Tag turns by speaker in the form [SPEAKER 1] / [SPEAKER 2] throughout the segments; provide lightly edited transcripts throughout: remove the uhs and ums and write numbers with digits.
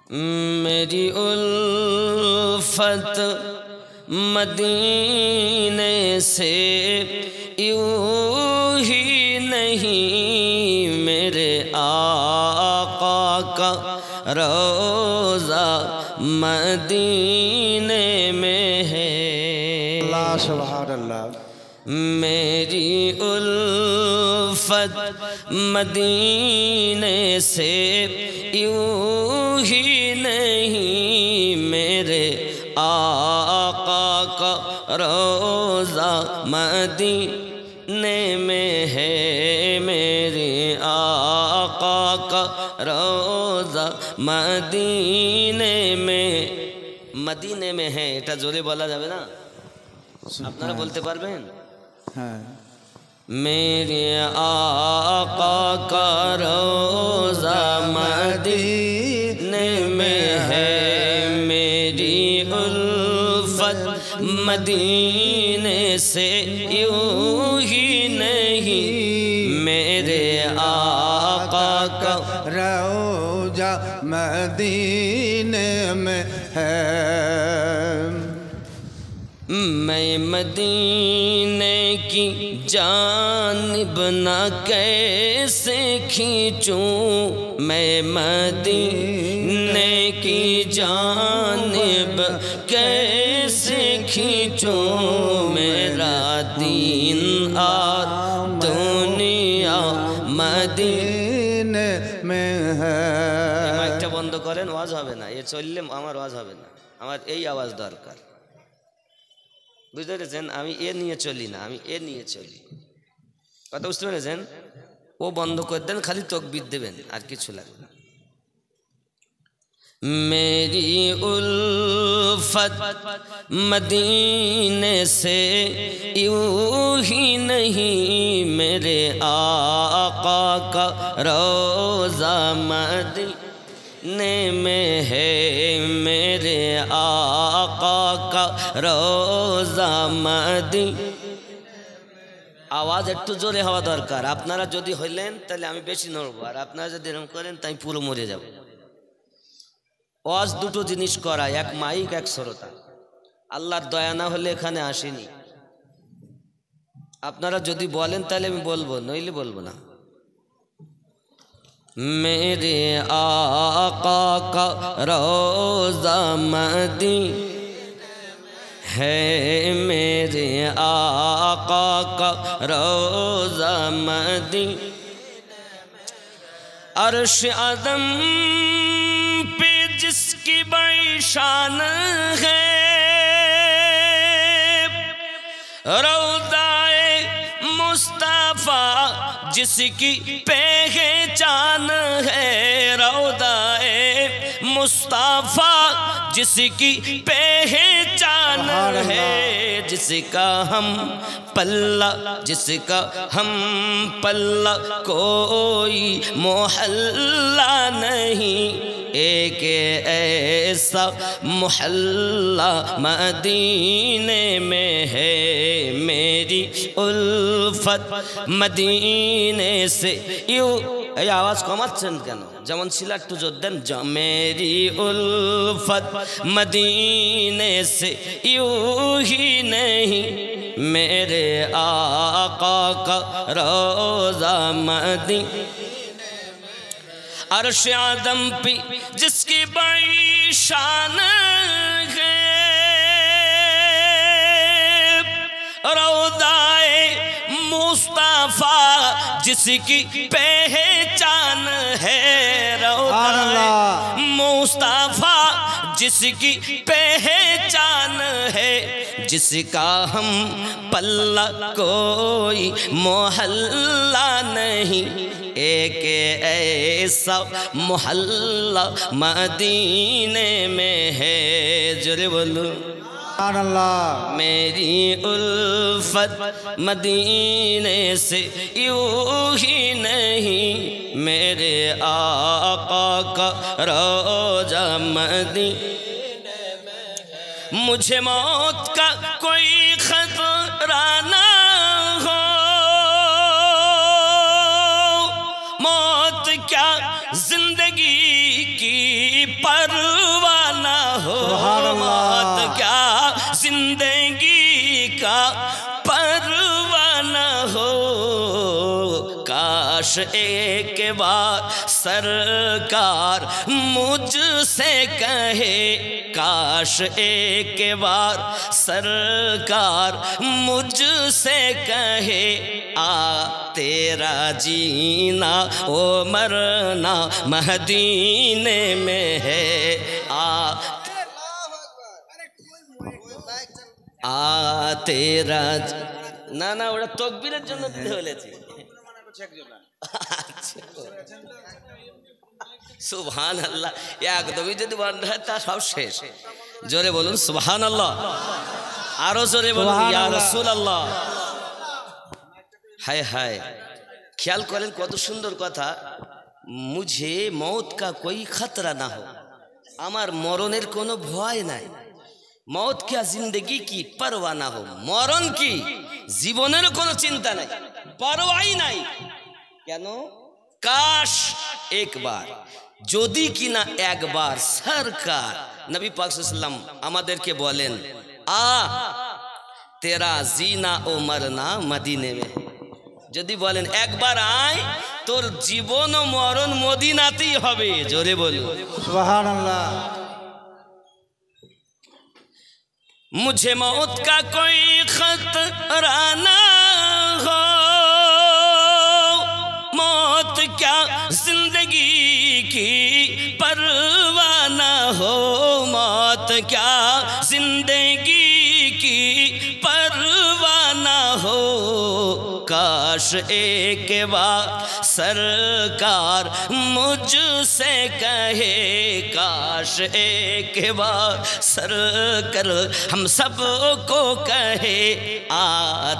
[SPEAKER 1] میری الفت مدینے سے یوں ہی نہیں، میرے آقا کا روضہ مدینے میں ہے۔
[SPEAKER 2] اللہ سبحان اللہ۔
[SPEAKER 1] میری الفت مدینے سے یوں ہی نہیں، میرے آقا کا روضہ مدینے میں ہے، میرے آقا کا روضہ مدینے میں ہے। এটা জোরে বলা যাবে না? আপনারা বলতে পারবেন?
[SPEAKER 2] ہاں۔
[SPEAKER 1] میرے آقا کا روضہ مدینے میں ہے، میری الفت مدینے سے یوں ہی نہیں، میرے آقا کا
[SPEAKER 2] روضہ مدینے میں ہے۔
[SPEAKER 1] میں مدینے کی جانب نہ کیسے کھینچوں، میں مدینے کی جانب کیسے کھینچوں، میرا دین اور دنیا مدینے
[SPEAKER 2] میں ہے۔
[SPEAKER 1] মাইকটা বন্ধ করেন, ওয়াজ হবে না, এ চললে আমার ওয়াজ হবে না, আমার এই আওয়াজ দরকার। বুঝতে পেরেছেন? আমি এ নিয়ে চলি না, আমি এ নিয়ে চলি। কথা বুঝতে পেরেছেন? ও বন্ধ করে দেন, খালি তকবীর দেবেন, আর কিছু লাগবে না। میری الفت مدینے سے یوں ہی نہیں، میرے آقا کا روضہ مدینے میں ہے، میرے آقا کا روضہ مدینے۔ আওয়াজ একটু জোরে হওয়া দরকার। আপনারা যদি হইলেন তাহলে আমি বেশি নড়বো, আর আপনারা যদি এরকম করেন তাই পুরো মরে যাব। ওয়াজ দুটো জিনিস করা, এক মাইক এক শ্রোতা। আল্লাহর দয়া না হলে এখানে আসেনি। আপনারা যদি বলেন তাহলে আমি বলবো, নইলে বলবো না। মেরে আকা কা রোজা মদিনা ہے، میرے آقا کا روضہ مدینے، عرش عظم پہ جس کی بڑی شان ہے، روضہ مصطفیٰ جس کی پہچان ہے، روضہ مصطفیٰ جس کی پہچان ہے، جس کا ہم پلہ کوئی محلہ نہیں، ایک ایسا محلہ مدینے میں ہے، میری الفت مدینے سے یوں۔ এই আওয়াজ কমাচ্ছেন কেন? যেমন ছিল একটু জোর দেন। মেরি উলফত মদিনে সে ইউ হি নেহি, মেরে আকা কা রোজা মদিনে عرش عظم پہ جس کی بڑی شان ہے، روضہ مصطفیٰ جس کی پہچان ہے، روضہ مصطفیٰ جس کی پہچان ہے، جس کا ہم پلہ کوئی محلہ نہیں، ایک ایسا محلہ مدینے میں ہے۔ جرے بولو سبحان اللہ۔ میری الفت مدینے سے یوں ہی نہیں، میرے آقا کا روضہ مدینے میں ہے، مجھے موت کا کوئی خطرہ نہ ہو، موت کیا زندگی کی परवाह न हो, मौत क्या जिंदगी का परवाह न हो। काश एक बार सरकार मुझसे कहे, काश एक बार सरकार मुझसे कहे, आ तेरा जीना ओ मरना मदीने में है, तेरा না না ওটা তকবীরের জন্য দিতে বলেছি। সুবহানাল্লাহ, একদমই যদি বন্ধ হয় তা সব শেষ। জোরে বলুন সুবহানাল্লাহ, আরো জোরে বলুন ইয়া রাসূলুল্লাহ। হায় হায়, খেয়াল করেন কত সুন্দর কথা। মুঝে মौत का कोई खतरा ना हो, আমার মরণের কোনো ভয় নাই। मौत क्या जिंदगी की परवाह ना हो, मरण की জীবনের কোনো চিন্তা নাই, পরোয়াই নাই। কেন? কাশ একবার, যদি কিনা একবার সরকার নবী পাক সাল্লাল্লাহু আলাইহি ওয়াসাল্লাম আমাদেরকে বলেন, তেরা জিনা ও মরনা মদিনে মে, যদি বলেন একবার আয়, তোর জীবন ও মরণ মদিনাতেই হবে। জোরে বলুন
[SPEAKER 2] সুবহানাল্লাহ।
[SPEAKER 1] मुझे मौत का कोई खतरा ना हो, मौत क्या जिंदगी की परवाह ना हो, मौत क्या जिंदगी की परवाह ना हो। काश एक बार सरकार मुझसे कहे, काश एक बार सरकार हम सब को कहे, आ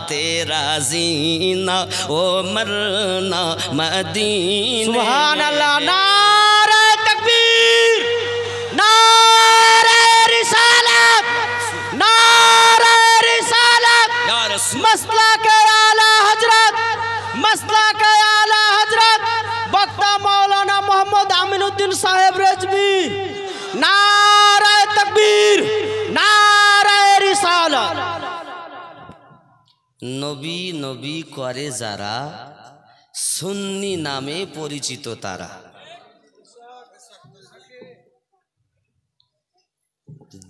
[SPEAKER 1] तेरा जीना ओ मरना मदीने।
[SPEAKER 2] सुभान अल्लाह, नारे तकबीर, नारे रिसालत, नारे रिसालत,
[SPEAKER 1] या रसूल
[SPEAKER 2] मसला के आला हजरत, मसला के आला हजरत वक्ता मौलाना मोहम्मद अमीनुद्दीन साहेब रजवी। नारे तकबीर, नारे रिसालत।
[SPEAKER 1] নবী নবী করে যারা, সুন্নি নামে পরিচিত তারা।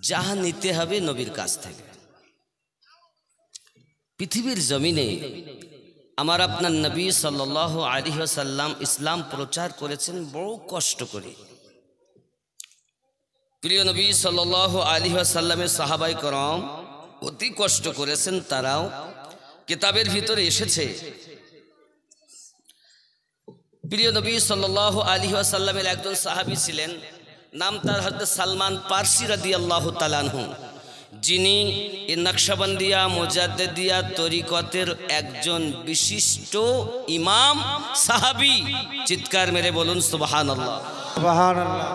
[SPEAKER 1] যাহা নিতে হবে নবীর কাছ থেকে। পৃথিবীর জমিনে আমার আপনার নবী সাল্লাল্লাহু আলাইহি ওয়াসাল্লাম ইসলাম প্রচার করেছেন বড় কষ্ট করে। প্রিয় নবী সাল্লাল্লাহু আলাইহি ওয়াসাল্লামের সাহাবায়ে কেরাম অতি কষ্ট করেছেন। তারাও কিতাবের ভিতরে এসেছে, প্রিয় নবী সাল্লাল্লাহু আলাইহি ওয়াসাল্লামের একজন সাহাবী ছিলেন, নাম তার হযরত সালমান পারসি রাদিয়াল্লাহু তাআলা আনহু, যিনি এই নকশবন্দিয়া মুজাদ্দিদিয়া তরিকতের একজন বিশিষ্ট ইমাম সাহাবী। চিৎকার মেরে বলুন সুবহানাল্লাহ,
[SPEAKER 2] সুবহানাল্লাহ।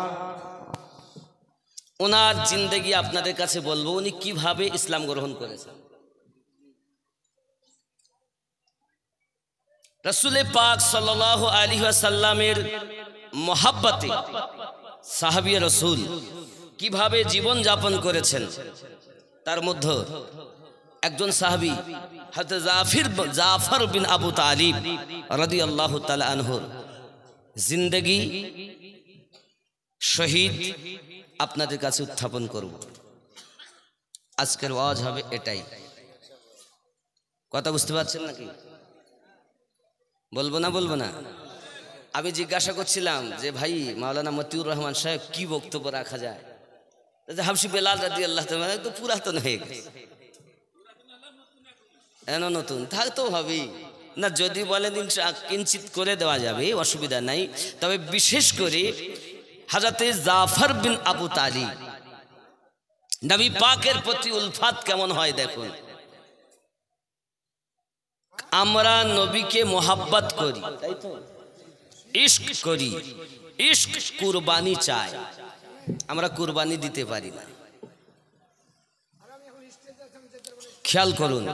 [SPEAKER 1] ওনার জিন্দেগি আপনাদের কাছে বলবো, উনি কিভাবে ইসলাম গ্রহণ করেছেন। রাসূল পাক সাল্লাল্লাহু আলাইহি ওয়াসাল্লামের মহব্বতে সাহাবী রাসূল কিভাবে জীবন যাপন করেছেন, তার মধ্যে একজন সাহাবী হযরত জাফর বিন আবু তালিব রাদিয়াল্লাহু তাআলা আনহু জিন্দেগি শহীদ আপনাদের কাছে উত্থাপন করব। আজকের ওয়াজ হবে এটাই। কথা বুঝতে পারছেন নাকি? বলবো না? আমি জিজ্ঞাসা করছিলাম যে ভাই মাওলানা মতিউর রহমান সাহেব কি বক্তব্য রাখা যায়। হাবশি বেলাল রাদিয়াল্লাহু তাআলা তো পুরাতন হয়ে গেছে, নতুন থাকতেও হবে না। যদি বলেন কিঞ্চিত করে দেওয়া যাবে, অসুবিধা নাই। তবে বিশেষ করে হযরতে জাফর বিন আবু তালিব, নবী পাকের প্রতি উলফাত কেমন হয় দেখুন। আমরা নবীকে মোহাব্বত করি, তাই তো, ইশক করি, ইশক কুরবানি চাই, আমরা কুরবানি দিতে পারি না। খেয়াল করুন,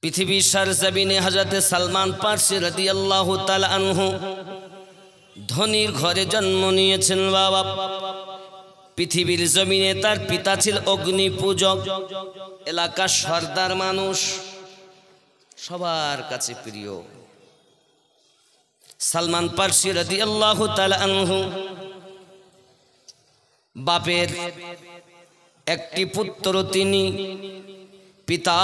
[SPEAKER 1] পৃথিবীর সরজমিনে হযরত সালমান পারসি রাদিয়াল্লাহু তাআলা আনহু ধনীর ঘরে জন্ম নিয়েছেন বাবা। পৃথিবীর জমিনে তার পিতা ছিল অগ্নি পূজক, এলাকার সর্দার মানুষ, সবার কাছে প্রিয়। সালমান ফার্সি রাদিয়াল্লাহু তাআলা আনহু বাপের একটি পুত্র, তিনি পিতা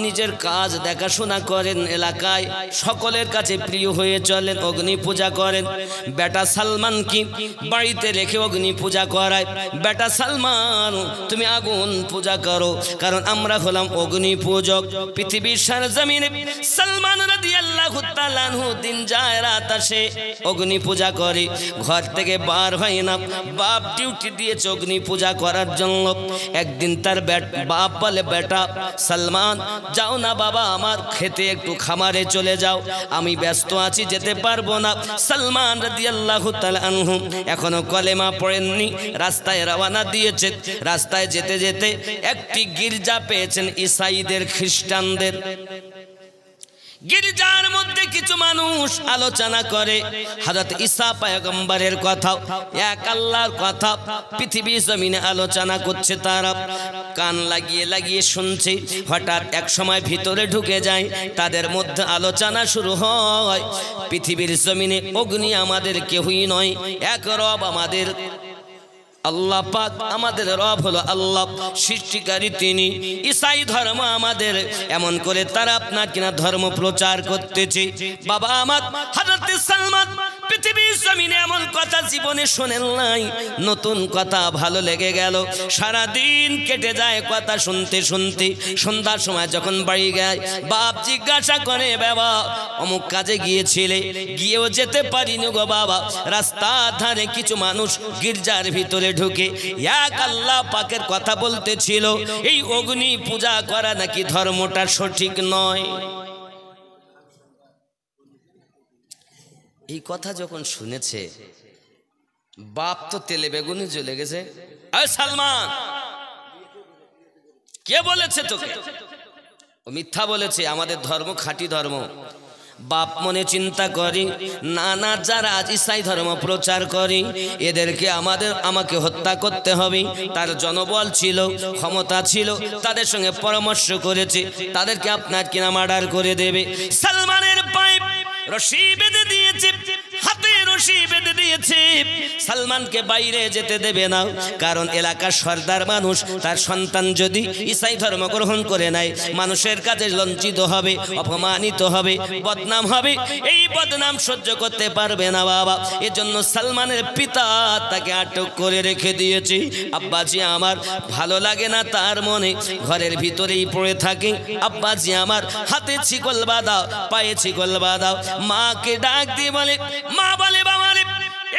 [SPEAKER 1] নিজের কাজ দেখাশোনা করেন, এলাকায় সকলের কাছে প্রিয় হয়ে চলেন, অগ্নি পূজা করেন। বেটা সালমান কি বাড়িতে রেখে অগ্নি পূজা করায়, বেটা সালমান তুমি আগুন পূজা করো, কারণ আমরা হলাম অগ্নি পূজক। পৃথিবীর সরজমিনে সালমান রাদিয়াল্লাহু তাআলা আনহু দিন যায় রাত আসে, অগ্নি পূজা করে, ঘর থেকে বার হয় না। বাপ ডিউটি দিয়েছে অগ্নি পূজা করার জন্য। একদিন তার বাপ বলে, বেটা সালমান যাও না বাবা, আমার খেতে একটু খামারে চলে যাও, আমি ব্যস্ত আছি, যেতে পারবো না। সালমান রাদিয়াল্লাহু তাআলা আনহু এখনো কলেমা পড়েননি, রাস্তায় রওনা দিয়েছে। রাস্তায় যেতে যেতে একটি গির্জা পেয়েছেন, ঈসাইদের, খ্রিস্টানদের। গির্জার মধ্যে কিছু মানুষ আলোচনা করে হযরত ঈসা পয়গম্বরের কথা, এক আল্লাহর কথা পৃথিবীর জমিনে আলোচনা করছে। তারা কান লাগিয়ে লাগিয়ে শুনছে। হঠাৎ এক সময় ভিতরে ঢুকে যায়, তাদের মধ্যে আলোচনা শুরু হয়, পৃথিবীর জমিনে অগ্নি আমাদের কেউই নয়, এক রব আমাদের আল্লাহ পাক, আমাদের রব হলো আল্লাহ, সৃষ্টিকারী তিনি। ঈসাই ধর্ম আমাদের, এমন করে তারা আপনার কিনা ধর্ম প্রচার করতেছে। বাবা আমার হযরত সালমান পৃথিবীর জমিনে এমন কথা জীবনে শোনেন নাই, নতুন কথা ভালো লেগে গেল। সারা দিন কেটে যায় কথা শুনতে শুনতে। সন্ধ্যার সময় যখন বাড়ি যায়, বাপ জিজ্ঞাসা করে, বাবা অমুক কাজে গিয়েছিলে? গিয়েও যেতে পারিনি গো বাবা। রাস্তার ধারে কিছু মানুষ গির্জার ভিতরে ঢুকে এক আল্লাহ পাকের কথা বলতেছিল, এই অগ্নি পূজা করা নাকি ধর্মটা সঠিক নয়। এই কথা যখন শুনেছে, বাপ তো তেলে বেগুনে জ্বলে গেছে। আরে সালমান, কে বলেছে তোকে? ও মিথ্যা বলেছে, আমাদের ধর্ম খাঁটি ধর্ম। বাপ মনে চিন্তা করি, না না, যারা আজ ঈসাই ধর্ম প্রচার করি, এদেরকে আমাকে হত্যা করতে হবে। তার জনবল ছিল, ক্ষমতা ছিল, তাদের সঙ্গে পরামর্শ করেছে, তাদেরকে আপনার কিনা মার্ডার করে দেবে। সালমানের পায়ে রশি বেঁধে দিয়েছে, হাতে রশি বেঁধে দিয়েছে, সালমানকে বাইরে যেতে দেবে না। কারণ এলাকার সর্দার মানুষ, তার সন্তান যদি ঈসাই ধর্ম গ্রহণ করে নেয়, মানুষের কাছে লজ্জিত হবে, অপমানিত হবে, বদনাম হবে। এই বদনাম সহ্য করতে পারবে না বাবা। এজন্য সালমানের পিতা তাকে আটক করে রেখে দিয়েছে। আব্বাজি আমার ভালো লাগে না তার মনে, ঘরের ভিতরেই পড়ে থাকে। আব্বাজি আমার হাতে ছিকল বাঁধাও, পায়ে ছিকল বাঁধাও। মাকে ডাক দিয়ে বলে, মা বলে, বাবা রে,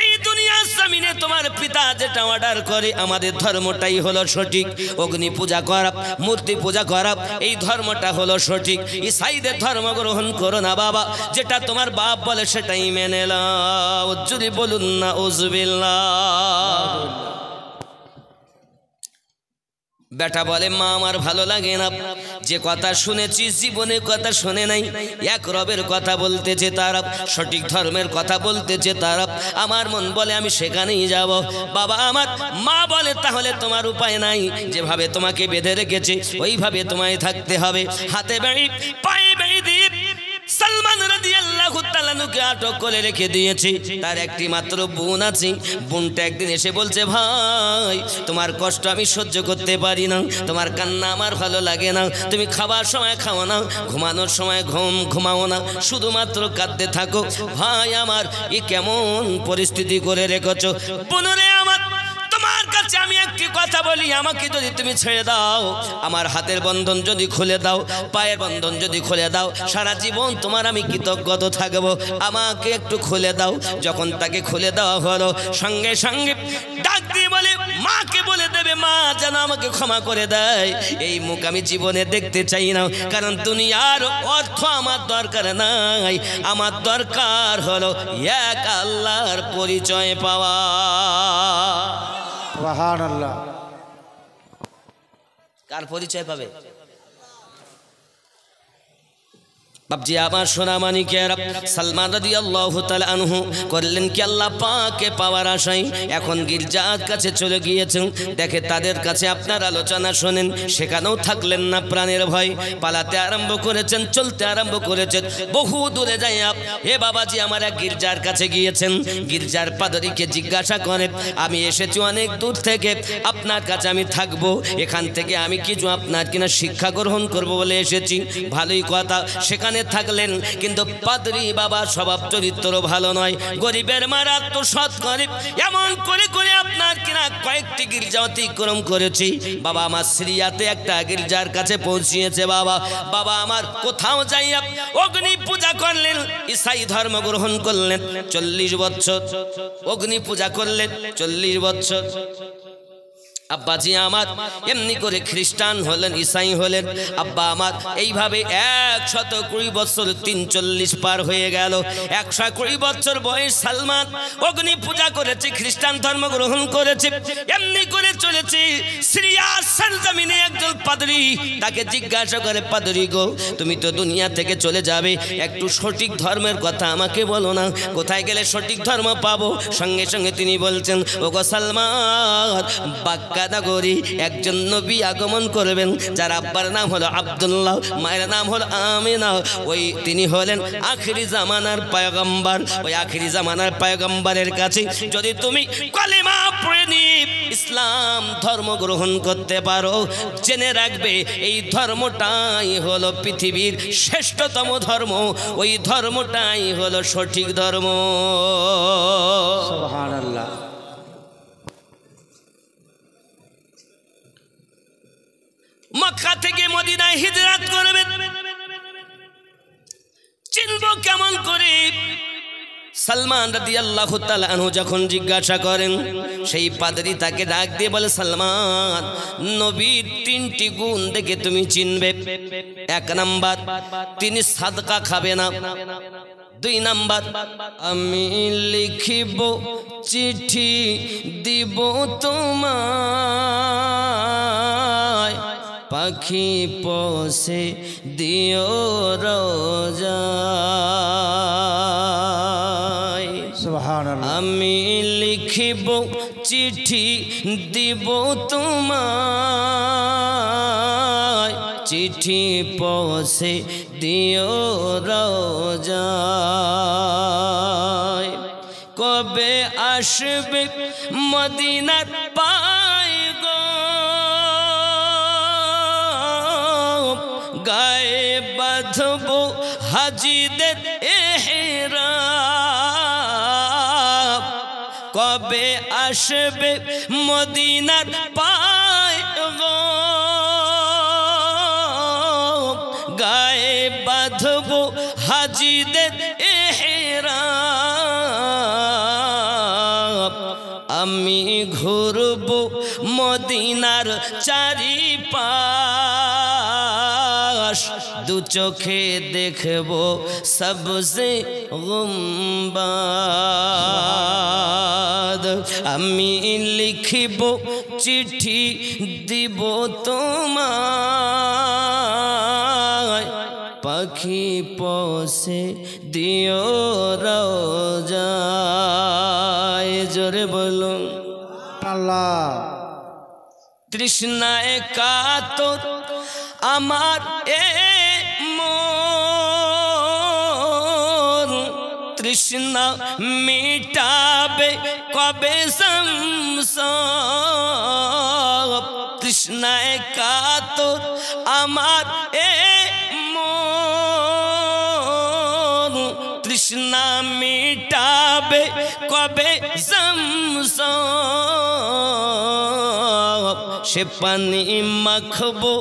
[SPEAKER 1] এই দুনিয়ার জমিনে তোমার পিতা যেটা অর্ডার করে, আমাদের ধর্মটাই হলো সঠিক। অগ্নি পূজা করা, মূর্তি পূজা করা, এই ধর্মটা হলো সঠিক। ঈসাইদের ধর্ম গ্রহণ করো না বাবা, যেটা তোমার বাপ বলে সেটাই মেনে নাও। যদি বলুন না উযবিল্লাহ। বেটা বলে, মা আমার ভালো লাগে না, যে কথা শুনেছি জীবনে কথা শুনে নাই। এক রবের কথা বলতেছে তারা, সঠিক ধর্মের কথা বলতেছে তারা। আমার মন বলে আমি সেখানেই যাব। বাবা আমার, মা বলে, তাহলে তোমার উপায় নাই, যেভাবে তোমাকে বেঁধে রেখেছে ওইভাবে তোমায় থাকতে হবে। হাতে বেড়ি, পায়ে বেড়ি দিয়ে সালমান রাদিয়াল্লাহু তাআলা আনহুকে আটক করে রেখে দিয়েছে। তার একটি মাত্র বোন আছে। বোনটা একদিন এসে বলছে, ভাই তোমার কষ্ট আমি সহ্য করতে পারি না, তোমার কান্না আমার ভালো লাগে না, তুমি খাবার সময় খাও না, ঘুমানোর সময় ঘুমাও না, শুধুমাত্র কাঁদতে থাকো। ভাই আমার, এ কেমন পরিস্থিতি করে রেখেছো? বোনরে আমার, তোমার কাছে আমি একটি কথা বলি, আমাকে যদি তুমি ছেড়ে দাও, আমার হাতের বন্ধন যদি খুলে দাও, পায়ের বন্ধন যদি খুলে দাও, সারা জীবন তোমার আমি কৃতজ্ঞ থাকবো। আমাকে একটু খুলে দাও। যখন তাকে খুলে দেওয়া হলো, সঙ্গে সঙ্গে ডাক দিয়ে বলে, মাকে বলে দেবে, মা যেন আমাকে ক্ষমা করে দেয়। এই মুখ আমি জীবনে দেখতে চাই না, কারণ দুনিয়ার অর্থ আমার দরকার নাই। আমার দরকার হলো এক আল্লাহর পরিচয় পাওয়া।
[SPEAKER 2] সুবহানাল্লাহ।
[SPEAKER 1] কার পরিচয় পাবে? বাপজি আমার সোনামানিকেরা, সালমান রাদিয়াল্লাহু তাআলা আনহু করলেন কি আল্লাহ পাকে পাওয়ার আশায় এখন গির্জার কাছে চলে গিয়েছেন। দেখে তাদের কাছে আপনার আলোচনা শোনেন, সেখানেও থাকলেন না, প্রাণের ভয় পালাতে আরম্ভ করেছেন, চলতে আরম্ভ করেছেন। বহু দূরে যাই হে বাবাজি আমার এক গির্জার কাছে গিয়েছেন। গির্জার পাদরীকে জিজ্ঞাসা করে, আমি এসেছি অনেক দূর থেকে, আপনার কাছে আমি থাকবো, এখান থেকে আমি কিছু আপনার কিনা শিক্ষা গ্রহণ করব বলে এসেছি। ভালোই কথা, সেখানে থাকলেন, কিন্তু পাদরি বাবা স্বভাব চরিত্র ভালো নয়, গরিবের মারাত্মক সৎ গরিব। এমন করে করে আপনার কিনা কয়েকটি গির্জা অতিক্রম করেছি। বাবা আমার সিরিয়াতে একটা গির্জার কাছে পৌঁছিয়েছে। বাবা আমার কোথাও যাইয়া অগ্নি পূজা করলেন, ঈসাই ধর্ম গ্রহণ করলেন 40 বছর, অগ্নি পূজা করলেন 40 বছর। আব্বাজি আমার এমনি করে খ্রিস্টান হলেন, ঈসাই হলেন। আব্বা আমার এইভাবে 120 বছর 340 পার হয়ে গেল। 120 বছর বয়স সালমান অগ্নি পূজা করেছে, খ্রিস্টান ধর্ম গ্রহণ করেছে, এমনি করে চলেছে। সিরিয়ার সরজমিনে একজন পাদরি তাকে জিজ্ঞাসা করে, পাদরি গো তুমি তো দুনিয়া থেকে চলে যাবে, একটু সঠিক ধর্মের কথা আমাকে বলো না, কোথায় গেলে সঠিক ধর্ম পাবো? সঙ্গে সঙ্গে তিনি বলছেন, ওগো সালমান, নগরী একজন নবী আগমন করবেন, যার আব্বার নাম হলো আব্দুল্লাহ, মায়ের নাম হলো আমিনা। ওই তিনি হলেন আখিরি জামানার পয়গম্বর। ওই আখিরি জামানার পয়গম্বরের কাছে যদি তুমি কালিমা পড়ে নিয়ে ইসলাম ধর্ম গ্রহণ করতে পারো, জেনে রাখবে এই ধর্মটাই হলো পৃথিবীর শ্রেষ্ঠতম ধর্ম, ওই ধর্মটাই হলো সঠিক ধর্ম।
[SPEAKER 2] সুবহানাল্লাহ।
[SPEAKER 1] মক্কা থেকে মদিনায় হিজরত করবে, চিনবো কেমন করে? সালমান রাদিয়াল্লাহু তাআলা আনহু যখন জিজ্ঞাসা করেন, সেই পাদরি তাকে ডাক দিয়ে বলে, সালমান নবীর 3টি গুণ দেখে তুমি চিনবে। 1 নাম্বার, তিনি সাদকা খাবে না। 2 নাম্বার, আমি লিখিব চিঠি দিব তোমায়, পাখি পোষে দিও রোজায়।
[SPEAKER 2] সুবহানাল্লাহ।
[SPEAKER 1] আমি লিখিব চিঠি দিব তোমায়, চিঠি পোষে দিও রোজায়। কবে আসবে মদিনার পায় গো, গায়ে বাঁধবো হাজিদের এহরাম। কবে আসবে মদিনার পায় গো, গায়ে বাঁধবো হাজিদের এহরাম। আমি ঘুরবো মদিনার চারিপাশ, 2 চোখে দেখবো সবসে গুম্বাদ। আমি লিখিব চিঠি দিব তোমায়, পাখি পোষে দিও রোজায়। জোরে বলুন
[SPEAKER 2] আল্লাহ।
[SPEAKER 1] তৃষ্ণায় কাতর আমার এ মন, তৃষ্ণা মিটাবে কবে সংসার। তৃষ্ণায় কাতর আমার এ মন, তৃষ্ণা মিটাবে কবে সংসার। সে পানি মাখবো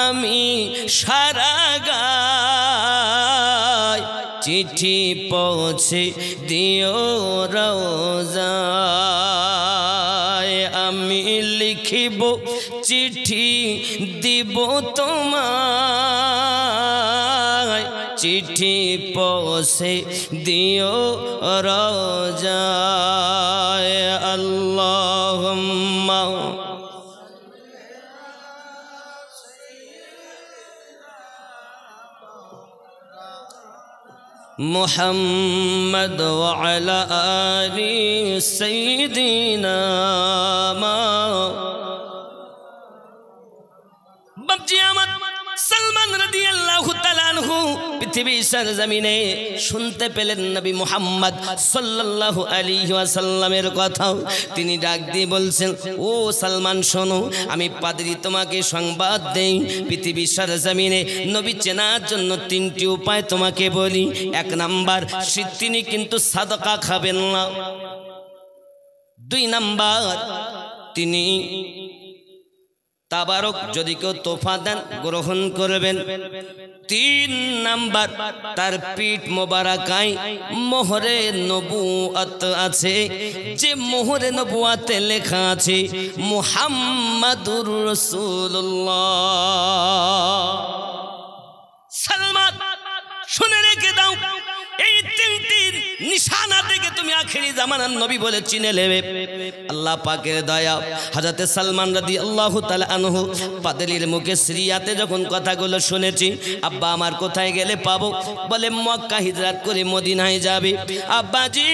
[SPEAKER 1] আমি সারা গায়, চিঠি পৌঁছে দিও রোজায়। আমি লিখিব চিঠি দিব তোমায়, চিঠি পৌঁছে দিও রোজায়। আল্লাহুম্মা मुहम्मद व अला आलि सय्यिदिना बाबजी আমার सलमान রাদিয়াল্লাহু তাআলা আনহু পৃথিবীর সরজমিনে শুনতে পেলেন নবী মুহাম্মদ সাল্লাল্লাহু আলাইহি ওয়াসাল্লামের কথা। তিনি ডাক দিয়ে বলছেন, ও সালমান শোনো, আমি পাদ্রী তোমাকে সংবাদ দেই, পৃথিবীর সরজমিনে নবী চেনার জন্য তিনটি উপায় তোমাকে বলি। এক নাম্বার, তিনি কিন্তু সাদাকা খাবেন না। দুই নাম্বার, তিনি তাবারক যদি কেউ তোফা দেন গ্রহণ করবেন। তিন নাম্বার, তার পিঠ মোবারকায় মোহরে নবুয়ত আছে, যে মোহরে নবুয়তে লেখা আছে মুহাম্মাদুর রাসূলুল্লাহ। সালমান শুনে রেখে দাও, এই তিনটি নিশানা থেকে তুমি আখেরি জামানার নবী বলে চিনে নেবে। আল্লাহ পাকের দয়া, হযরত সালমান রাদিয়াল্লাহু তাআলা আনহু পাদলির মুখে সিরিয়াতে যখন কথাগুলো শুনেছি, আব্বা আমার কোথায় গেলে পাবো? বলে মক্কা হিজরত করে মদিনায় যাবে। আব্বাজি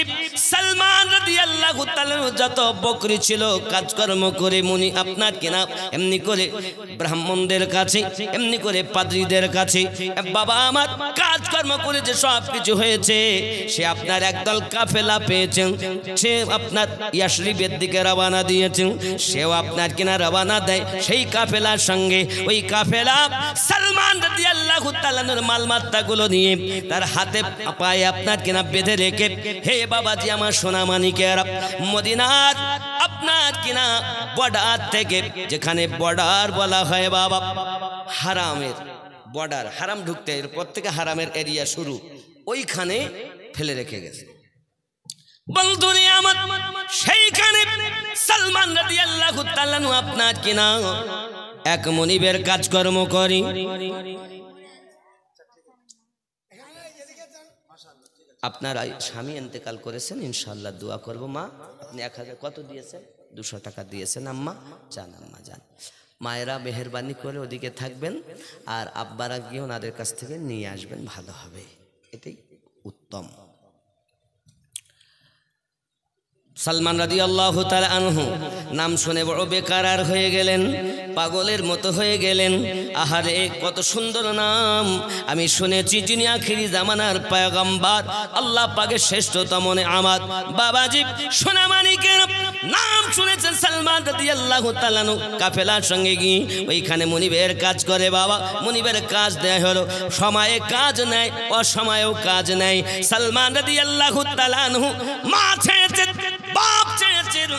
[SPEAKER 1] সালমান রাদিয়াল্লাহু তাআলা যত বকরি ছিল কাজকর্ম করে মুনি আপনার কিনা এমনি করে ব্রাহ্মণদের কাছে, এমনি করে পাদ্রীদের কাছে বাবা আমার কাজকর্ম করে যে সব কিছু হয়েছে, সে আপনার একদল কাফেলা পেয়েছেন, সে আপনার ইয়াসরিবের দিকে রওনা দিয়েছেন, সেও আপনার কিনা রওনা দেয় সেই কাফেলার সঙ্গে। ওই কাফেলা সালমান রাদিয়াল্লাহু তাআলার মালমাত্তাগুলো নিয়ে তার হাতে পায়ে আপনার কিনা বেঁধে রেখে, হে বাবাজি আমার সোনা মানিকেরা, মদিনার আপনার কিনা বর্ডার থেকে, যেখানে বর্ডার বলা হয় বাবা হারামের বর্ডার, হারাম ঢুকতে এরপর থেকে হারামের এরিয়া শুরু, ওইখানে ফেলে রেখে গেছে। বন্ধুরে আমার, সেইখানে সালমান রাদিয়াল্লাহু তাআলা আপনার কিনা এক মনিবের কাজকর্ম করি। আপনার স্বামী ইন্তেকাল করেছেন, ইনশাআল্লাহ দোয়া করব। মা আপনি 1000 কত দিয়েছেন? 200 টাকা দিয়েছেন। আম্মা যান, আম্মা যান। মায়েরা মেহেরবানি করে ওদিকে থাকবেন, আর আব্বারা গিয়ে ওনাদের কাছ থেকে নিয়ে আসবেন, ভালো হবে, এটাই উত্তম। সালমান রাদিয়াল্লাহু তাআলা আনহু নাম শুনে বড় বেকারার হয়ে গেলেন, পাগলের মতো হয়ে গেলেন। আহারে কত সুন্দর নাম আমি শুনেছি, যিনি আখিরি জামানার পয়গম্বর, আল্লাহ পাকের শ্রেষ্ঠতম নেয়ামত। বাবাজি সোনা মানিকের নাম শুনেছেন সালমান রাদিয়াল্লাহু তাআলা আনহু কাফেলার সঙ্গে গিয়ে ওইখানে মুনিবের কাজ করে। বাবা মুনিবের কাজ দেয় হলো, সময়ে কাজ নেয়, অসময়েও কাজ নেয়। সালমান রাদিয়াল্লাহু তাআলা আনহু মা ছেড়েছে, বাপ ছেড়েছেন,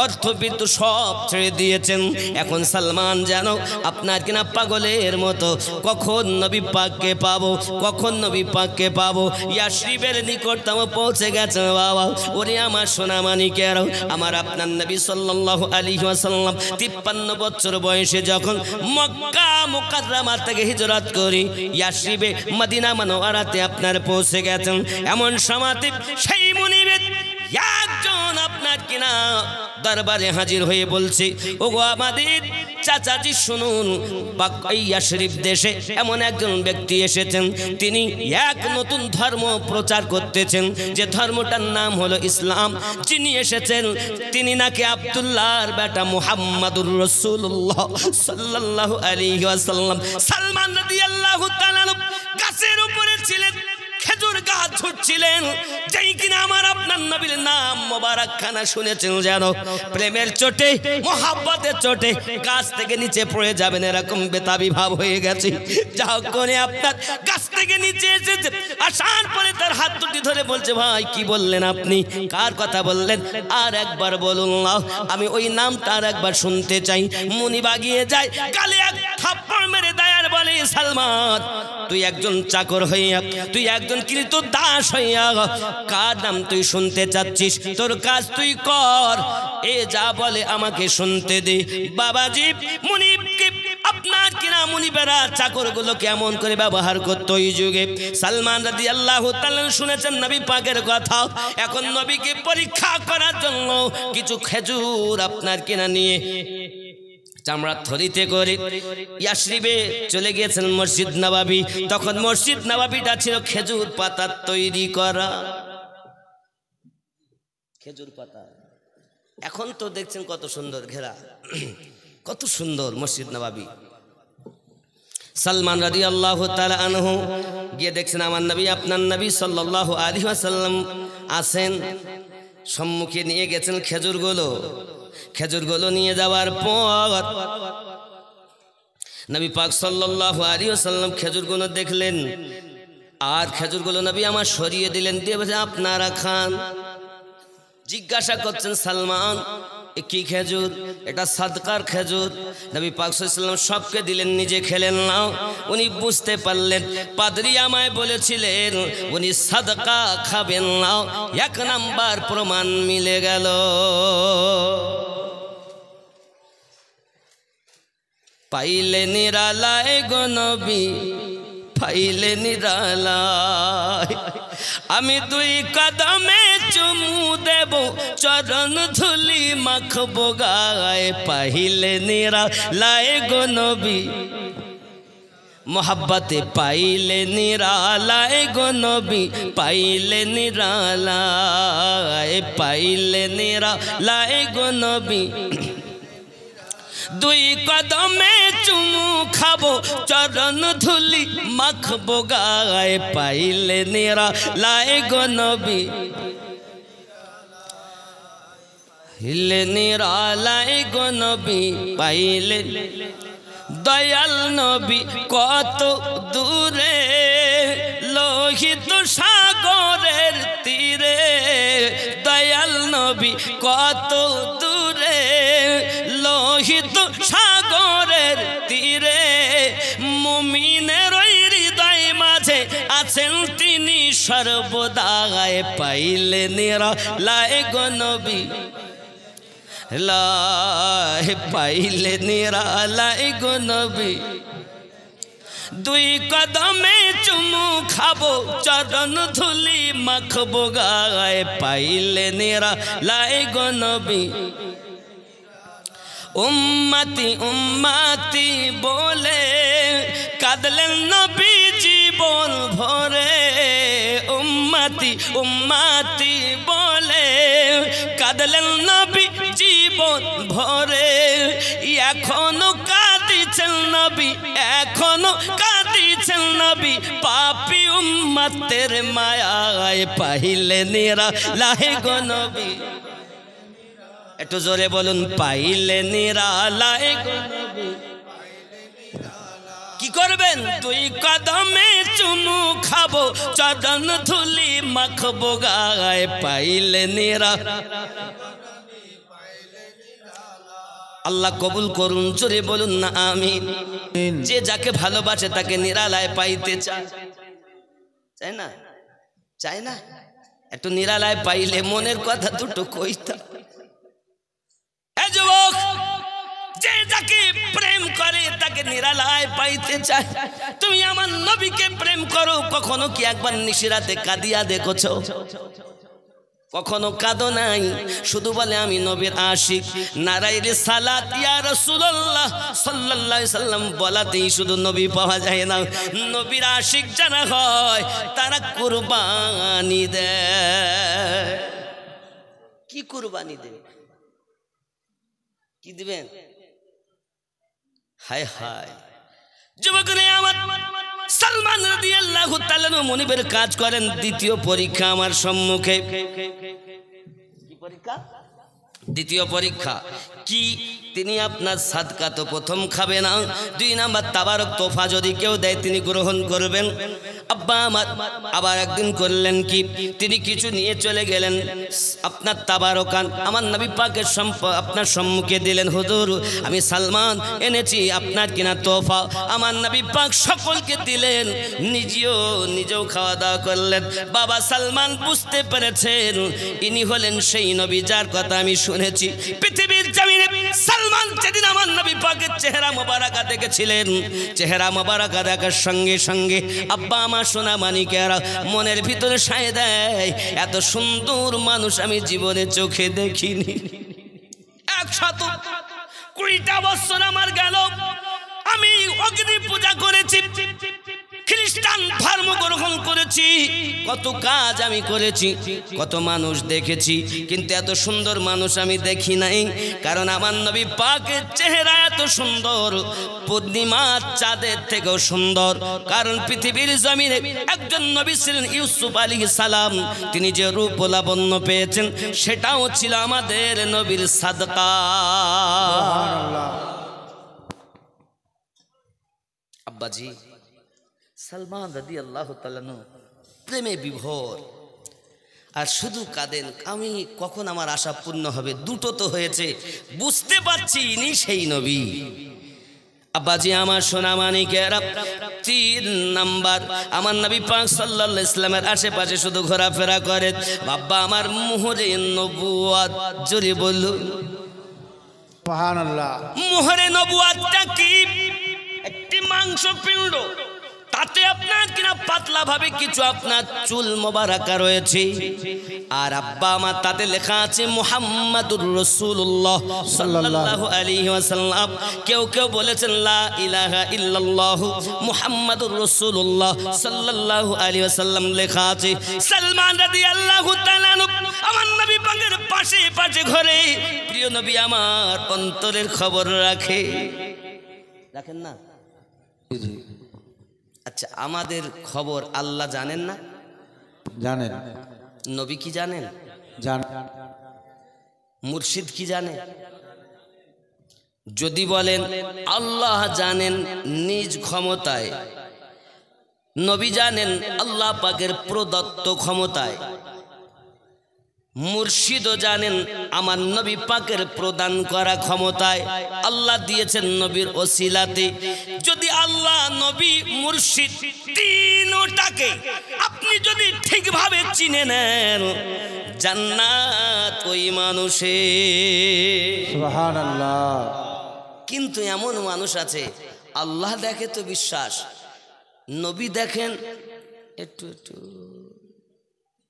[SPEAKER 1] অর্থবিত্ত সব ছেড়ে দিয়েছেন। এখন সালমান যেন আপনার কিনা পাগলের মতো, কখন নবী পাককে পাবো, কখন নবী পাককে পাবো। ইয়াসরিবের নিকটতম পৌঁছে গেছে বাবা। ওরে আমার সোনা মানিকের, আমার আপনার নবী সাল্লাল্লাহু আলাইহি ওয়াসাল্লাম 53 বছর বয়সে যখন মক্কা মুকাররমা থেকে হিজরত করি ইয়াসরিবে মদিনা মুনাওয়ারাতে আপনার পৌঁছে গেছেন, এমন সময়তে সেই মুনিবের একজন আপনার কিনা দরবারে হাজির হয়ে বলছে, ওগো আমাদের চাচাজি শুনুন, ইয়াসরিব দেশে এমন একজন ব্যক্তি এসেছেন, তিনি এক নতুন ধর্ম প্রচার করতেছেন, যে ধর্মটার নাম হলো ইসলাম। যিনি এসেছেন তিনি নাকি আব্দুল্লাহর বেটা মুহাম্মাদুর রাসূলুল্লাহ সাল্লাল্লাহু আলাইহি ওয়াসাল্লাম। সালমান রাদিয়াল্লাহু তাআলা গাছের উপরে ছিলেন, খেজুর গাছ ছুটছিলেন, যেই কিনা আমার আপনার নবীর নাম মোবারক খানা শুনেছেন, যেন প্রেমের চোটে মোহাব্বতের চোটে গাছ থেকে নিচে পড়ে যাবেন এরকম বেতাবি ভাব হয়ে গেছে। যাও করে আপনার গাছ থেকে নিচে এসেছে, আসার পরে তার হাত দুটি ধরে বলছে, ভাই কি বললেন আপনি, কার কথা বললেন, আর একবার বলুন না, আমি ওই নামটা আর একবার শুনতে চাই। মুনি বাগিয়ে যায়, গালে এক থাপ্পড় মেরে দেয় আর বলে, সালমান তুই একজন চাকর হইয়া, তুই একজন কৃত দাস হইয়া কার নাম তুই শুনতে চাচ্ছিস, তোর কাজ তুই কর, এ যা বলে আমাকে শুনতে দে। বাবাজি মুনিবকে আপনার কিনা মুনিবেরা চাকরগুলো কেমন করে ব্যবহার করত ওই যুগে। সালমান রাদিয়াল্লাহু তাআলা শুনেছেন নবী পাকের কথা, এখন নবীকে পরীক্ষা করার জন্য কিছু খেজুর আপনার কিনা নিয়ে চামড়ার থলিতে করে ইয়াসরিবে চলে গিয়েছেন মসজিদ নববী। তখন মসজিদ নববীটা ছিল খেজুর পাতার তৈরি করা, খেজুর পাতা। এখন তো দেখছেন কত সুন্দর ঘেরা, কত সুন্দর মসজিদ নববী। সালমান রাদিয়াল্লাহু তাআলা আনহু গিয়ে দেখছেন আমার নবী, আপনার নবী সাল্লাল্লাহু আলাইহি ওয়াসাল্লাম আছেন। সম্মুখে নিয়ে গেছেন খেজুরগুলো নিয়ে যাওয়ার পর নবী পাক সাল্লাল্লাহু আলাইহি ওয়াসাল্লাম খেজুরগুলো দেখলেন, আর খেজুরগুলো নবী আমার সরিয়ে দিলেন, দিয়ে বলছেন আপনারা খান। জিজ্ঞাসা করছেন সালমান এ কি খেজুর? এটা সাদকার খেজুর। নবী পাক সাল্লাল্লাহু আলাইহি ওয়াসাল্লাম সবকে দিলেন, নিজে খেলেন না। উনি বুঝতে পারলেন পাদ্রী আমায় বলেছিলেন উনি সাদকা খাবেন না। এক নাম্বার প্রমাণ মিলে গেল। পাইলে নিরালায় গো নবী, পাইলে নিরালায়, আমি দুই কদমে চুমু দেব, চরণ ধুলি মাখবো গায়ে। পাইলে নিরালায় গো নবী, মোহাব্বতে পাইলে নিরালায় গো নবী, পাইলে নিরালায়, পাইলে নিরালায় গো নবী। দুই কদমে চুমু খাবো, চরণ ধুলি মাখবো গায়ে। পাইলে নিরালায় গো নবী, পাইলে নিরালায় গো নবী, পাইলে। দয়াল নবী কত দূরে, লোহিত সাগরের তীরে। দয়াল নবী কত দূরে, লোহিত সাগরের তীরে। মুমিনের হৃদয় মাঝে আছেন তিনি সর্বদায়। পাইলে নিরালায় গো নবী, পাইলে নিরালায় গো নবী। দুই কদমে চুমু খাবো, চরণ ধুলি মাখবো গায়ে। পাইলে নিরালায় গো নবী। উম্মতি উম্মতি বলে কাঁদলেন নবী জীবন ভরে। উম্মতি উম্মতি বলে কাঁদলেন নবী জীবন ভরে। এখনো কাঁদিছেন নবী, এখনো কাঁদিছেন নবী, পাপী উম্মতের মায়ায়। পাইলে নিরালায় গো নবী, একটু জোরে বলুন পাইলে নিরালায় গো নবী। কি করবেন? দুই কদমে চুমু খাবো, চরণ ধুলি মাখবো গায়ে। পাইলে নিরালায়। আল্লাহ কবুল করুন, জোরে বলুন না আমিন। যে যাকে ভালোবাসে তাকে নিরালায় পাইতে চায়, চায় না? চায় না? একটু নিরালায় পাইলে মনের কথা দুটো কইতা। যুবক, যে যাকে প্রেম করে তাকে নিরালায় পাইতে চায়। তুমি আমার নবীকে প্রেম করো, কখনো কি একবার নিশিরাতে কাঁদিয়া দেখেছ? কখনো কাঁদো নাই, শুধু বলে আমি নবীর আশিক। নারায়ে রিসালাত ইয়া রাসূলুল্লাহ সাল্লাল্লাহু আলাইহি সাল্লাম বলাতেই শুধু নবী পাওয়া যায় না। নবীর আশিক যারা হয় তারা কুরবানি দেয়। কি কুরবানি দেবে? কি দিবেন? হায় হায় যুবক রে আমার, সালমান রাদিয়াল্লাহু তাআলা মুনিবের কাজ করেন। দ্বিতীয় পরীক্ষা আমার সম্মুখে। কি পরীক্ষা? দ্বিতীয় পরীক্ষা কি? তিনি আপনার সাদকা তো প্রথম খাবে না, 2 নাম্বার তাবারক তোফা যদি কেউ দেয় তিনি গ্রহণ করবেন। আব্বা আমার আবার একদিন করলেন কি, তিনি কিছু নিয়ে চলে গেলেন আপনার তাবারকান, আমার নবী পাকের আপনার সম্মুখে দিলেন। হুজুর আমি সালমান এনেছি আপনার কিনা তোফা। আমার নবী পাক সকলকে দিলেন, নিজেও খাওয়া দাওয়া করলেন। বাবা সালমান বুঝতে পেরেছেন ইনি হলেন সেই নবী যার কথা আমি শুনেছি। পৃথিবীর জমিনে সালমান যেদিন আমার নবী পাকের চেহারা মোবারকা দেখেছিলেন, চেহারা মোবারকা দেখার সঙ্গে সঙ্গে আব্বা আমার সোনা মানিকেরা মনের ভিতরে সায় দেয়, এত সুন্দর মানুষ আমি জীবনে চোখে দেখিনি। 120টা বছর আমার গেল, আমি অগ্নি পূজা করেছি, খ্রিস্টান ধর্ম গ্রহণ করেছি, কত কাজ আমি করেছি, কত মানুষ দেখেছি, কিন্তু এত সুন্দর মানুষ আমি দেখি নাই। কারণ আমার নবী পাকের চেহারা এত সুন্দর, পূর্ণিমা চাঁদের থেকেও সুন্দর। কারণ পৃথিবীর জমিনে একজন নবী ছিলেন ইউসুফ আলাইহিস সালাম, তিনি যে রূপ লাবণ্য পেয়েছেন সেটাও ছিল আমাদের নবীর সাদকা। আব্বাজি সালমান রাদিয়াল্লাহু তাআলা প্রেমে বিভোর, আর শুধু কাঁদেন, আমি কখন আমার আশা পূর্ণ হবে। দুটো তো হয়েছে, বুঝতে পারছি ইনি সেই নবী। আব্বাজি আমার সোনা মানিকেরা, 3 নাম্বার, আমার নবী পাক সাল্লাল্লাহু আলাইহি ওয়াসাল্লামের আশেপাশে শুধু ঘোরাফেরা করে। বাবা আমার মোহরে নবুয়ত, জোরে বলুন
[SPEAKER 2] সুবহানাল্লাহ।
[SPEAKER 1] মোহরে নবুয়তটা কি? একটি মাংসপিণ্ড, তাতে আপনার কিনা পাতলা ভাবে কিছু আপনার চুল মোবারকা রয়েছে, আর আব্বা আমার তাতে লেখা আছে মুহাম্মাদুর রাসূলুল্লাহ সাল্লাল্লাহু আলাইহি ওয়াসাল্লাম। কেউ কেউ বলেছেন লা ইলাহা ইল্লাল্লাহ মুহাম্মাদুর রাসূলুল্লাহ সাল্লাল্লাহু আলাইহি ওয়াসাল্লাম লেখা আছে। সালমান রাদিয়াল্লাহু তাআলা আমার নবী পাকের পাশে পাশে ঘরে, প্রিয় নবী আমার অন্তরের খবর রাখেন না? আচ্ছা, আমাদের খবর আল্লাহ জানেন না?
[SPEAKER 2] জানেন।
[SPEAKER 1] নবী কি জানেন?
[SPEAKER 2] জানেন।
[SPEAKER 1] মুর্শিদ কি জানে? যদি বলেন আল্লাহ জানেন নিজ ক্ষমতায়, নবী জানেন আল্লাহ পাকের প্রদত্ত ক্ষমতায়, মুর্শিদও জানেন আমার নবী পাকের প্রদান করা ক্ষমতায়, আল্লাহ দিয়েছেন নবীর ওসিলাতে। যদি আল্লাহ, নবী, মুর্শিদ তিনটাকে আপনি যদি ঠিকভাবে চিনে নেন, জান্নাত ওই মানুষের।
[SPEAKER 2] সুবহানাল্লাহ।
[SPEAKER 1] কিন্তু এমন মানুষ আছে, আল্লাহ দেখে তো বিশ্বাস, নবী দেখেন একটু একটু,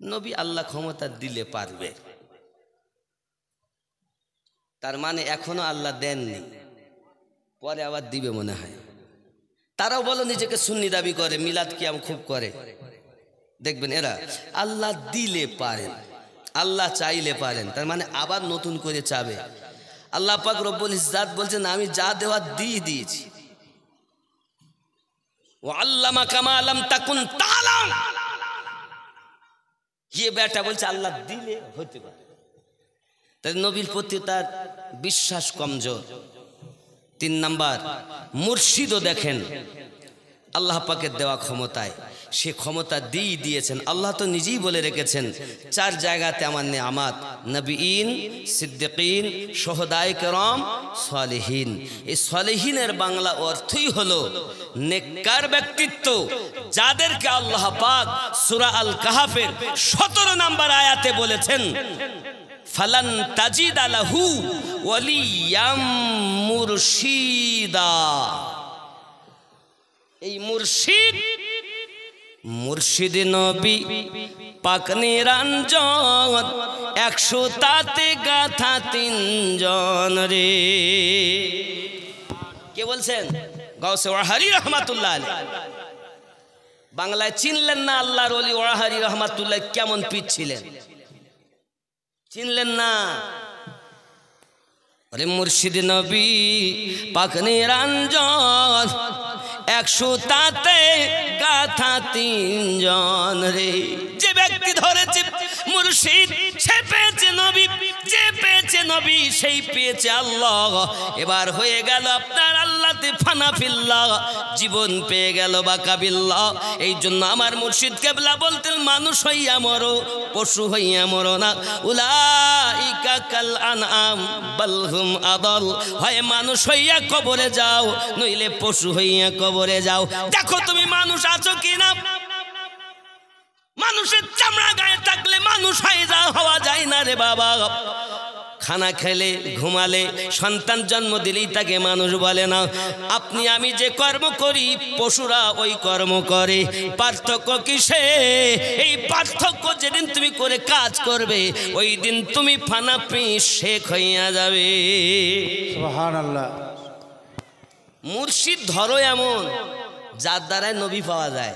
[SPEAKER 1] নবী আল্লাহ ক্ষমতা দিলে পারবে, তার মানে এখনো আল্লাহ দেননি, পরে আবার দিবে মনে হয়। তারাও বলো নিজেকে সুন্নি দাবি করে, মিলাদ কিয়াম খুব করে, দেখবেন এরা আল্লাহ দিলে পারেন, আল্লাহ চাইলে পারেন, তার মানে আবার নতুন করে চাবে। আল্লাহ পাক রব্বুল ইজ্জাত বলছেন আমি যা দেওয়ার দিয়ে দিয়েছি। ওয়া আল্লামাকা মা লাম তাকুন তা'লাম, ये बेटा বলছে আল্লাহ দিলে হতে পারে। তাই নবীর প্রতি তার বিশ্বাস কমজোর। 3 নাম্বার, মুর্শিদও দেখেন আল্লাহ পাকের দেওয়া ক্ষমতায়, সে ক্ষমতা দিয়েছেন। আল্লাহ তো নিজেই বলে রেখেছেন 4 জায়গাতে আমার নেয়ামত, নবীন, সিদ্দিকিন, শুহাদায়ে কেরাম, সালেহিন। এই সালেহিনের বাংলা অর্থই হলো নেককার ব্যক্তিত্ব, যাদেরকে আল্লাহ পাক সূরা আল কাহফের 17 নম্বর আয়াতে বলেছেন ফালান তাজিদা লাহু ওয়ালিয়াম মুরশিদা। এই মুর্শিদ নবী পাক নিরঞ্জন, 100টাতে গাথা 3 জন রে। কে বলছেন? গাউসে ওয়াহারি রহমাতুল্লাহ আলাইহি। বাংলায় চিনলেন না আল্লাহর ওলি ওয়াহারি রহমাতুল্লাহ কেমন পীর ছিলেন? চিনলেন না? আরে মুর্শিদ নবী পাক নিরঞ্জন, 100টাতে গাথা 3 জন রে। যে ব্যক্তি ধরেছে মুর্শিদ সে পেয়েছে নবী, যে পেয়েছে নবী সেই পেয়েছে আল্লাহ। এবার হয়ে গেল আপনার আল্লাহতে ফানা ফিল্লাহ, জীবন পেয়ে গেল বাকাবিল্লাহ। এই জন্য আমার মুর্শিদ কেবলা বলতেন মানুষ হইয়া মরো, পশু হইয়া মরো না। উলাইকা কাল আনআম বাল হুম আদাল, হয় মানুষ হইয়া কবরে যাও, নইলে পশু হইয়া কবরে যাও। দেখো তুমি মানুষ আছো কিনা? মানুষের চামড়া গায়ে থাকলে মানুষ হয়ে হওয়া যায় না রে বাবা। খানা খেলে ঘুমালে সন্তান জন্ম দিলেই তাকে মানুষ বলে না। আপনি আমি যে কর্ম করি পশুরা ওই কর্ম করে, পার্থক্য কিসে? এই পার্থক্য যেদিন তুমি করে কাজ করবে ওই দিন তুমি ফানাপি শেখ হইয়া যাবে।
[SPEAKER 2] সুবহানাল্লাহ।
[SPEAKER 1] মুর্শিদ ধরো এমন যার দ্বারায় নবী পাওয়া যায়,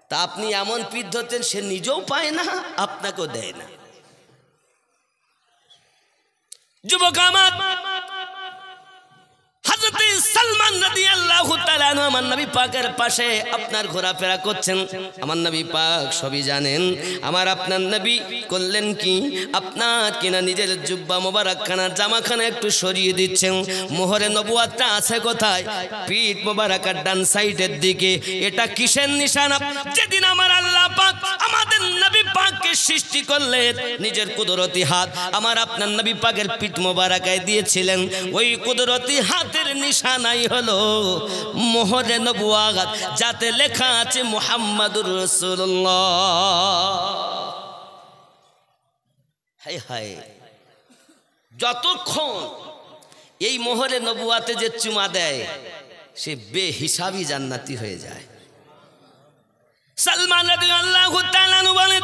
[SPEAKER 1] তা আপনি এমন পীর ধরতেন সে নিজেও পায় না, আপনাকেও দেয় না। যুবক আমার, হযরত সালমান রাদিয়াল্লাহু তাআলা আনহু আমার নবী পাকের পাশে আপনার ঘোরাফেরা করছেন। আমার নবী পাক সবই জানেন। আমার আপনার নবী করলেন কি, আপনার কিনা নিজের জুব্বা মোবারকখানা জামাখানা একটু সরিয়ে দিচ্ছেন। মোহরে নবুয়াতটা আছে কোথায়? পিঠ মোবারকের ডান সাইডের দিকে। এটা কিসের নিশানা? যেদিন আমার আল্লাহ পাক আমাদের নবী পাককে সৃষ্টি করলেন, নিজের কুদরতি হাত আমার আপনার নবী পাকের পিঠ মোবারকায় দিয়েছিলেন। ওই কুদরতি হাতের নিশানাই হলো মোহরে নবুয়াত, যাতে লেখা আছে মুহাম্মাদুর রাসূলুল্লাহ। হায় হায়, যতক্ষণ এই মোহরে নবুয়াতে যে চুমা দেয় সে বেহিসাবি জান্নাতি হয়ে যায়। সালমান রাদিয়াল্লাহু তাআলা আনহু বলেন,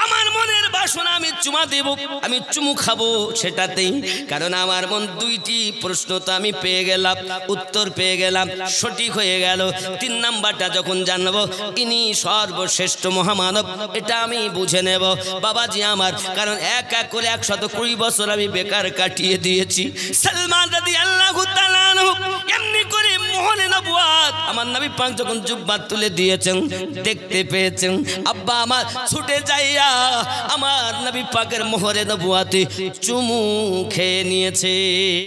[SPEAKER 1] আমার মনের বাসনা আমি চুমা দেব, আমি চুমু খাবো সেটাতেই, কারণ আমার মন দুইটি প্রশ্ন তো আমি পেয়ে গেলাম, উত্তর পেয়ে গেলাম, সঠিক হয়ে গেল। 3 নাম্বারটা যখন জানবো ইনি সর্বশ্রেষ্ঠ মহামানব, এটা আমি বুঝে নেব বাবাজি আমার, কারণ এক এক করে 120 বছর আমি বেকার কাটিয়ে দিয়েছি। সালমান রাদিয়াল্লাহু তাআলা আনহু এমনি করে মোহরে নবুয়াত আমার নবী পাক যখন জুব্বা তুলে দিয়েছেন দেখতে পেয়েছেন, আব্বা আমার ছুটে যাইয়া আমার নবী পাকের মোহরে নবুয়াতে চুমু খেয়ে নিয়েছে।